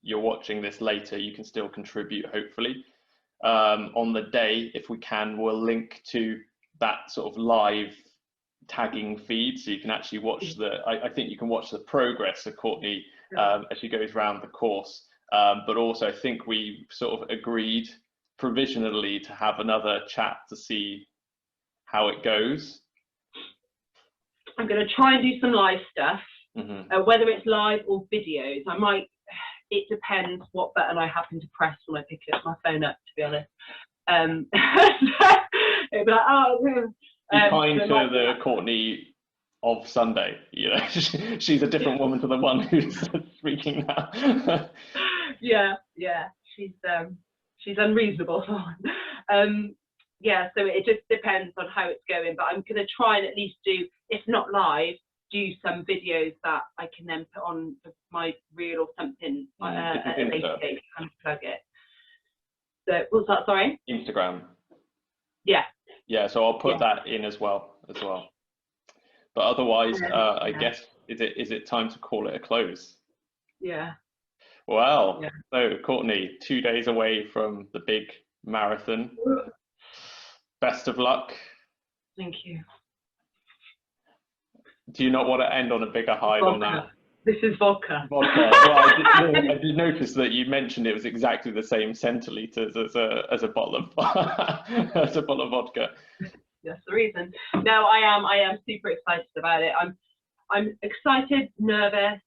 Speaker 1: you're watching this later, you can still contribute, hopefully. On the day, if we can, we'll link to that sort of live tagging feed, so you can actually watch I think you can watch the progress of Courtenay as she goes around the course. But also, I think we sort of agreed provisionally to have another chat to see how it goes.
Speaker 2: I'm going to try and do some live stuff, whether it's live or videos. I might. It depends what button I happen to press when I pick my phone up, to be honest. It'd be like, oh.
Speaker 1: Be kind to the Courtenay of Sunday. She's a different woman to the one who's speaking now.
Speaker 2: Yeah, she's unreasonable. So it just depends on how it's going. But I'm going to try and at least do, if not live, do some videos that I can then put on my reel or something at a later date and plug it. So what's that? Sorry.
Speaker 1: Instagram.
Speaker 2: Yeah.
Speaker 1: Yeah. So I'll put that in as well. But otherwise, I guess is it time to call it a close?
Speaker 2: Yeah.
Speaker 1: Well, so Courtenay, 2 days away from the big marathon. Best of luck.
Speaker 2: Thank you.
Speaker 1: Do you not want to end on a bigger high than that?
Speaker 2: This is vodka.
Speaker 1: Well, I did notice that you mentioned it was exactly the same centiliter as a bottle of vodka.
Speaker 2: That's the reason. No, I am super excited about it. I'm excited, nervous.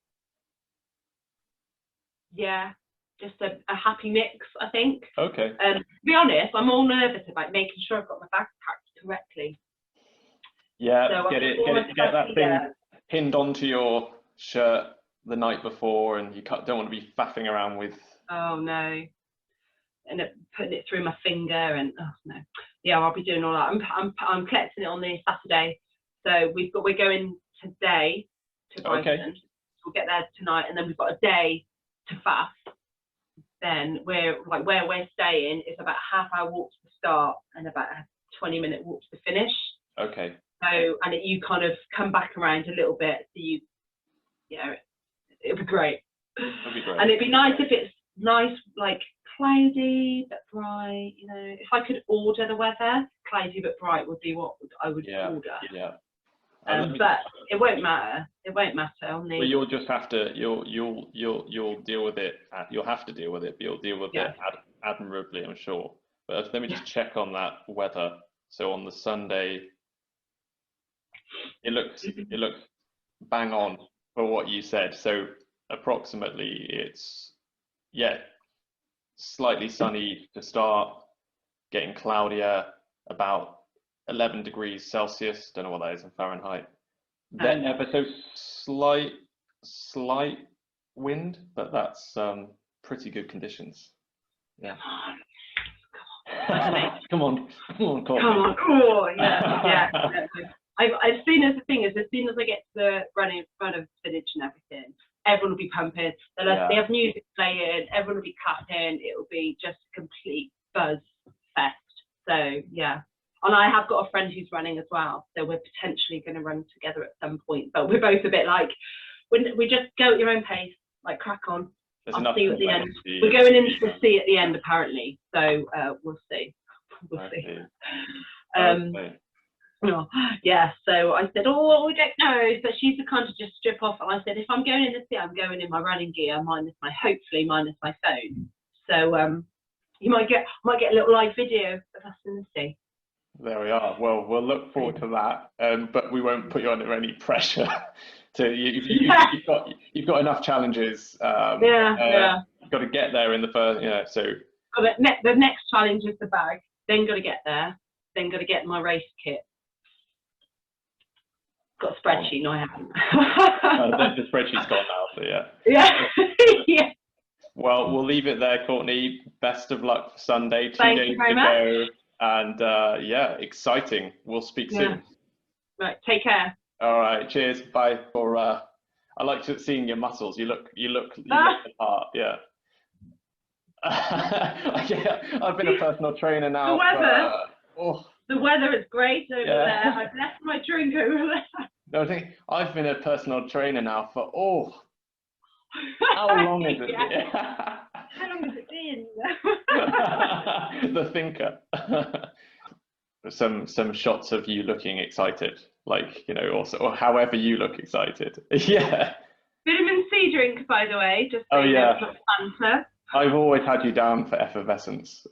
Speaker 2: Yeah, just a happy mix, I think.
Speaker 1: Okay.
Speaker 2: To be honest, I'm all nervous about making sure I've got my bag packed correctly.
Speaker 1: Yeah, so get that thing pinned onto your shirt the night before, and you don't want to be faffing around with. Oh
Speaker 2: no, and putting it through my finger, and oh no, yeah, I'll be doing all that. I'm collecting it on the Saturday, so we're going today to Brighton.
Speaker 1: Okay.
Speaker 2: We'll get there tonight, and then we've got a day to fast. Then where we're staying is about a half-hour walk to the start and about a 20-minute walk to the finish.
Speaker 1: Okay.
Speaker 2: So, and you kind of come back around a little bit, so it'll be great.
Speaker 1: It'll be great.
Speaker 2: And it'd be nice if it's nice, like cloudy but bright. If I could order the weather, cloudy but bright would be what I would order.
Speaker 1: Yeah.
Speaker 2: But it won't matter. It won't matter on the.
Speaker 1: Well, you'll just have to. You'll deal with it. You'll have to deal with it. But you'll deal with it admirably, I'm sure. But let me just check on that weather. So on the Sunday. It looks bang on for what you said. So approximately it's slightly sunny to start, getting cloudier, about 11 degrees Celsius. Don't know what that is in Fahrenheit. Then ever so slight wind, but that's pretty good conditions. Yeah. Come on, Courtenay.
Speaker 2: Come on, cool. Yeah. As soon as I get to the running front of village and everything, everyone will be pumping. They have music playing, everyone will be clapping. It will be just a complete buzz fest. So yeah, and I have got a friend who's running as well, so we're potentially going to run together at some point. But we're both a bit like, we just go at your own pace, like crack on. I'll see you at the end. We're going into the sea at the end apparently, so we'll see. We'll see. Yeah, so I said, oh, we don't know. So she's the kind to just strip off, and I said, if I'm going in the sea, I'm going in my running gear, hopefully minus my phone. So you might get a little live video of us in the sea.
Speaker 1: There we are. Well, we'll look forward to that, but we won't put you under any pressure. You've got enough challenges. You've got to get there in the first, So
Speaker 2: the next challenge is the bag. Then got to get there. Then got to get my race kit. Got a spreadsheet. No, I haven't.
Speaker 1: The spreadsheet's gone now. So yeah.
Speaker 2: Yeah.
Speaker 1: Well, we'll leave it there, Courtenay. Best of luck for Sunday. 2
Speaker 2: Thank
Speaker 1: days
Speaker 2: you very
Speaker 1: to
Speaker 2: much.
Speaker 1: go. And exciting. We'll speak soon.
Speaker 2: Right, take care.
Speaker 1: All right, cheers. Bye. I like seeing your muscles. You look the part. Yeah. I've been a personal trainer now.
Speaker 2: The weather is great over there. I've left my drink over there.
Speaker 1: No, I've been a personal trainer now for how long is it?
Speaker 2: How long has it been?
Speaker 1: The thinker. Some shots of you looking excited, or however you look excited. Yeah.
Speaker 2: Vitamin C drink, by the way. Just so
Speaker 1: Fanta.
Speaker 2: I've
Speaker 1: always had you down for effervescence.